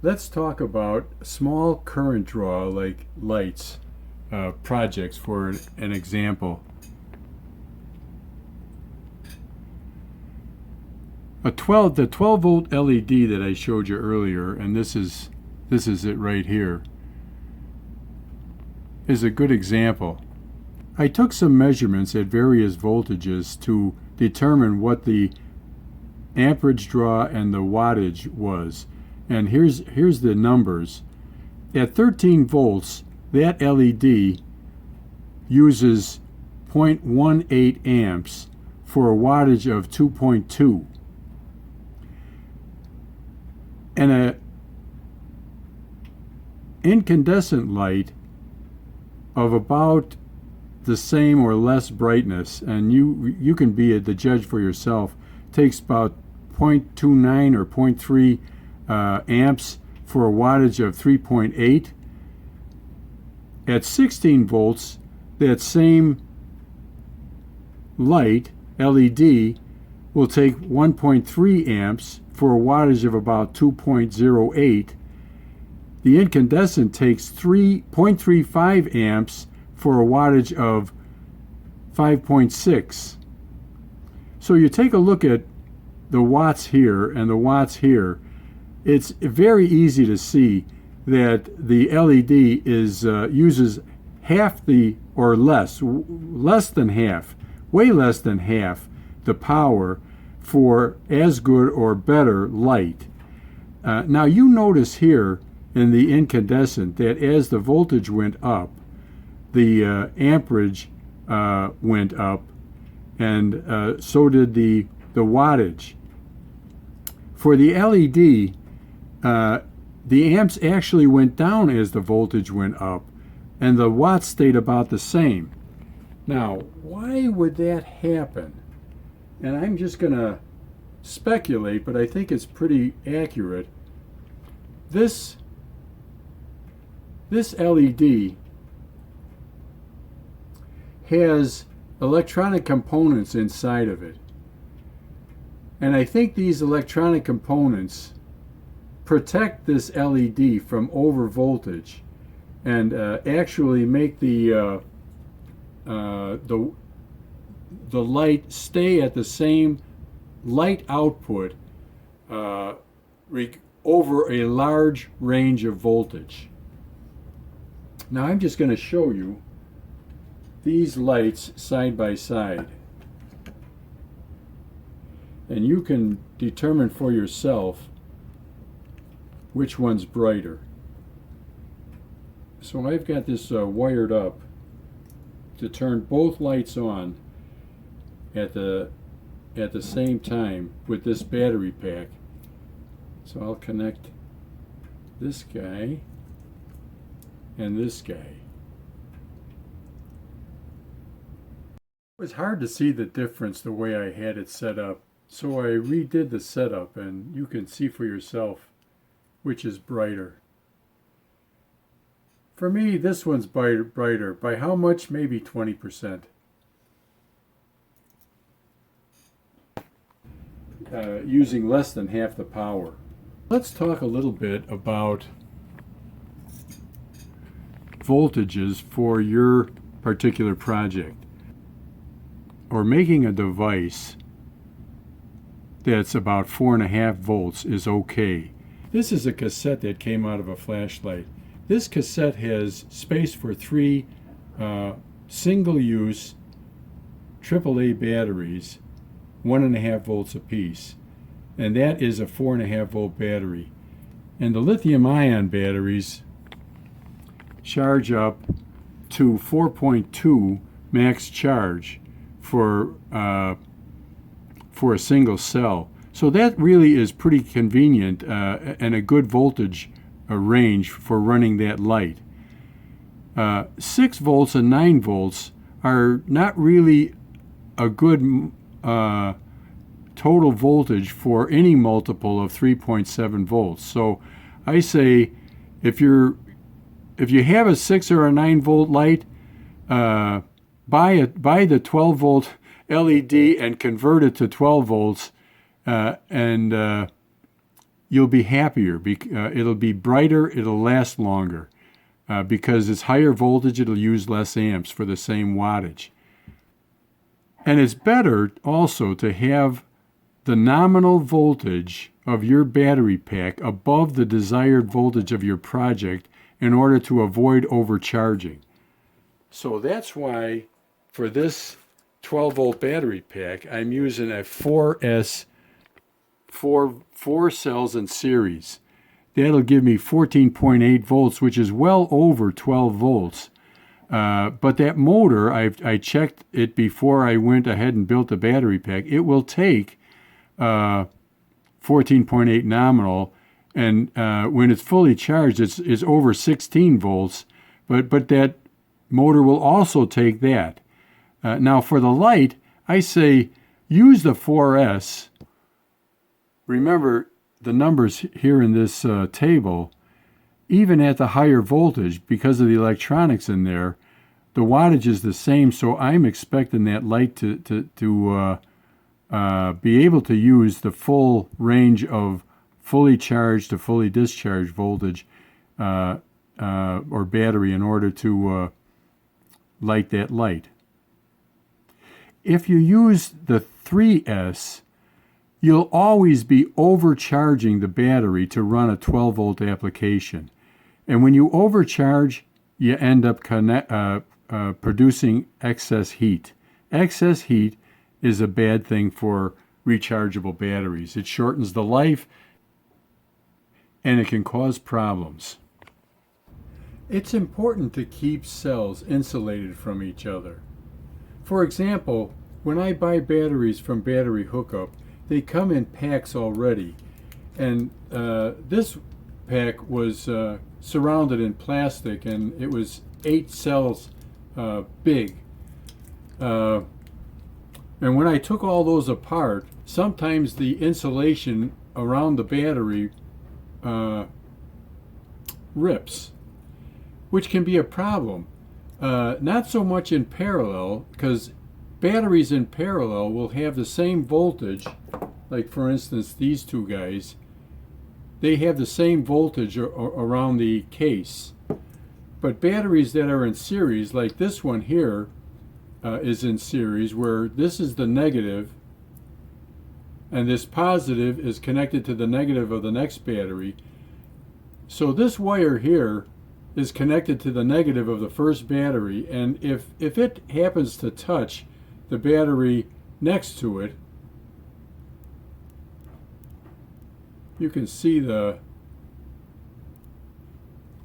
Let's talk about small current draw like lights projects for an example. The 12 volt LED that I showed you earlier, and this is it right here, is a good example. I took some measurements at various voltages to determine what the amperage draw and the wattage was. And here's the numbers. At 13 volts, that LED uses 0.18 amps for a wattage of 2.2. And an incandescent light of about the same or less brightness, and you can be the judge for yourself, takes about 0.29 or 0.3 amps for a wattage of 3.8. At 16 volts, that same light, LED, will take 1.3 amps for a wattage of about 2.08. The incandescent takes 0.35 amps for a wattage of 5.6. So you take a look at the watts here and the watts here. It's very easy to see that the LED uses half the, or less than half, way less than half the power for as good or better light. Now you notice here in the incandescent that as the voltage went up, the amperage went up, and so did the wattage. For the LED, the amps actually went down as the voltage went up, and the watts stayed about the same. Now, why would that happen? And I'm just going to speculate, but I think it's pretty accurate. This LED has electronic components inside of it. And I think these electronic components protect this LED from over voltage and actually make the light stay at the same light output over a large range of voltage. Now I'm just going to show you these lights side by side, and you can determine for yourself which one's brighter. So I've got this wired up to turn both lights on at the same time with this battery pack. So I'll connect this guy and this guy. It was hard to see the difference the way I had it set up, so I redid the setup, and you can see for yourself which is brighter. For me, this one's brighter. By how much? Maybe 20%. Using less than half the power. Let's talk a little bit about voltages for your particular project, or making a device that's about 4.5 volts is okay. This is a cassette that came out of a flashlight. This cassette has space for 3 single-use AAA batteries, 1.5 volts apiece, and that is a 4.5 volt battery. And the lithium-ion batteries charge up to 4.2 max charge for a single cell. So that really is pretty convenient and a good voltage range for running that light. 6 volts and 9 volts are not really a good total voltage for any multiple of 3.7 volts. So I say if you have a 6 or a 9 volt light, buy the 12 volt LED and convert it to 12 volts, and you'll be happier. It'll be brighter, it'll last longer. Because it's higher voltage, it'll use less amps for the same wattage. And it's better also to have the nominal voltage of your battery pack above the desired voltage of your project in order to avoid overcharging. So that's why for this 12-volt battery pack, I'm using a 4S, four cells in series. That'll give me 14.8 volts, which is well over 12 volts. But that motor, I checked it before I went ahead and built the battery pack. It will take 14.8 nominal, and when it's fully charged, it's over 16 volts. But that motor will also take that. Now for the light, I say use the 4S. Remember the numbers here in this table. Even at the higher voltage, because of the electronics in there, the wattage is the same, so I'm expecting that light to be able to use the full range of fully charged to fully discharged voltage or battery in order to light that light. If you use the 3S, you'll always be overcharging the battery to run a 12-volt application. And when you overcharge, you end up producing excess heat. Excess heat is a bad thing for rechargeable batteries. It shortens the life, and it can cause problems. It's important to keep cells insulated from each other. For example, when I buy batteries from Battery Hookup, they come in packs already. And this pack was surrounded in plastic, and it was 8 cells big. And when I took all those apart, sometimes the insulation around the battery rips, which can be a problem. Not so much in parallel, because batteries in parallel will have the same voltage. Like for instance, these two guys, they have the same voltage around the case. But batteries that are in series, like this one here, is in series, where this is the negative and this positive is connected to the negative of the next battery. So this wire here is connected to the negative of the first battery, and if it happens to touch the battery next to it, you can see the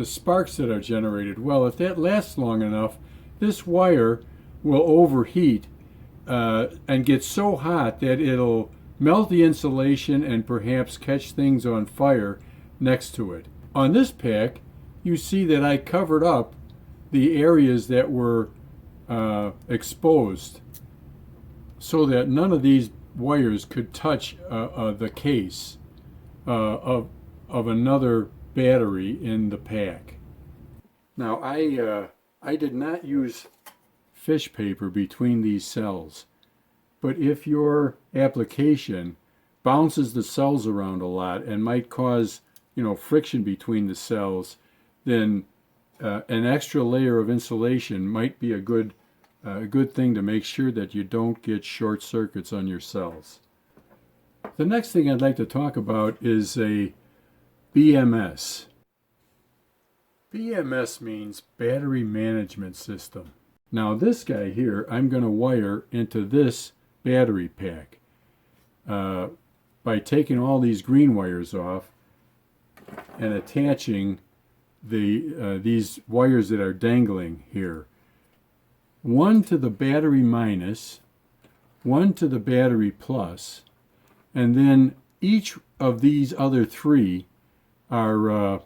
sparks that are generated. Well, if that lasts long enough, this wire will overheat and get so hot that it'll melt the insulation and perhaps catch things on fire next to it. On this pack, you see that I covered up the areas that were exposed so that none of these wires could touch the case of another battery in the pack. Now I did not use fish paper between these cells, but if your application bounces the cells around a lot and might cause friction between the cells, then an extra layer of insulation might be a good thing to make sure that you don't get short circuits on your cells. The next thing I'd like to talk about is a BMS. BMS means Battery Management System. Now this guy here, I'm going to wire into this battery pack by taking all these green wires off and attaching these wires that are dangling here. One to the battery minus, one to the battery plus, and then each of these other 3 are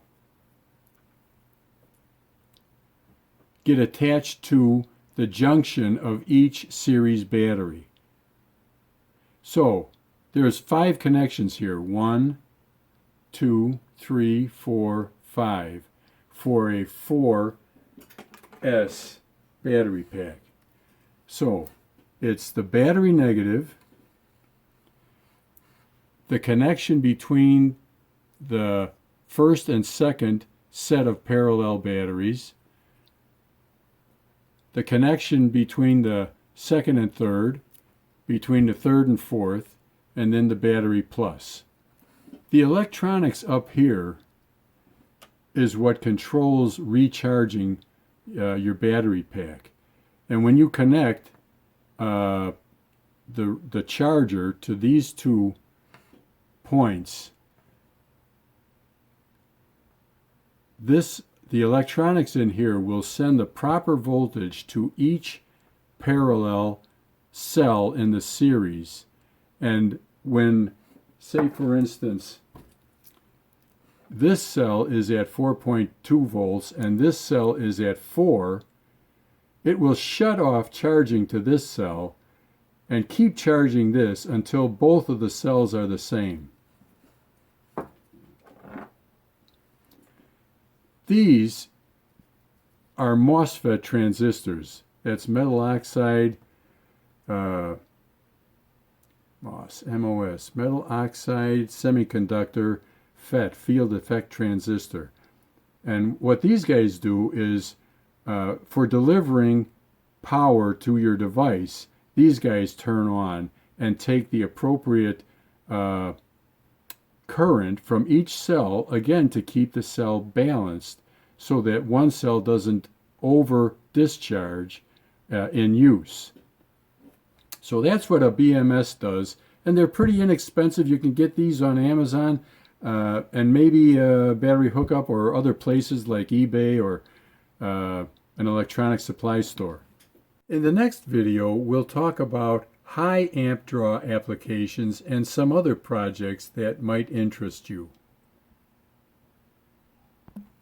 get attached to the junction of each series battery. So there's 5 connections here. 1, 2, 3, 4, 5 for a 4S battery pack. So it's the battery negative, the connection between the first and second set of parallel batteries, the connection between the second and third, between the third and fourth, and then the battery plus. The electronics up here is what controls recharging your battery pack. And when you connect the charger to these two points, the electronics in here will send the proper voltage to each parallel cell in the series. And when, say for instance, this cell is at 4.2 volts and this cell is at 4, it will shut off charging to this cell and keep charging this until both of the cells are the same. These are MOSFET transistors. That's metal oxide, MOS, metal oxide semiconductor FET, field effect transistor. And what these guys do is, for delivering power to your device, these guys turn on and take the appropriate current from each cell, again to keep the cell balanced so that one cell doesn't over discharge in use. So that's what a BMS does, and they're pretty inexpensive. You can get these on Amazon and maybe Battery Hookup or other places like eBay or an electronic supply store. In the next video, we'll talk about high amp draw applications and some other projects that might interest you.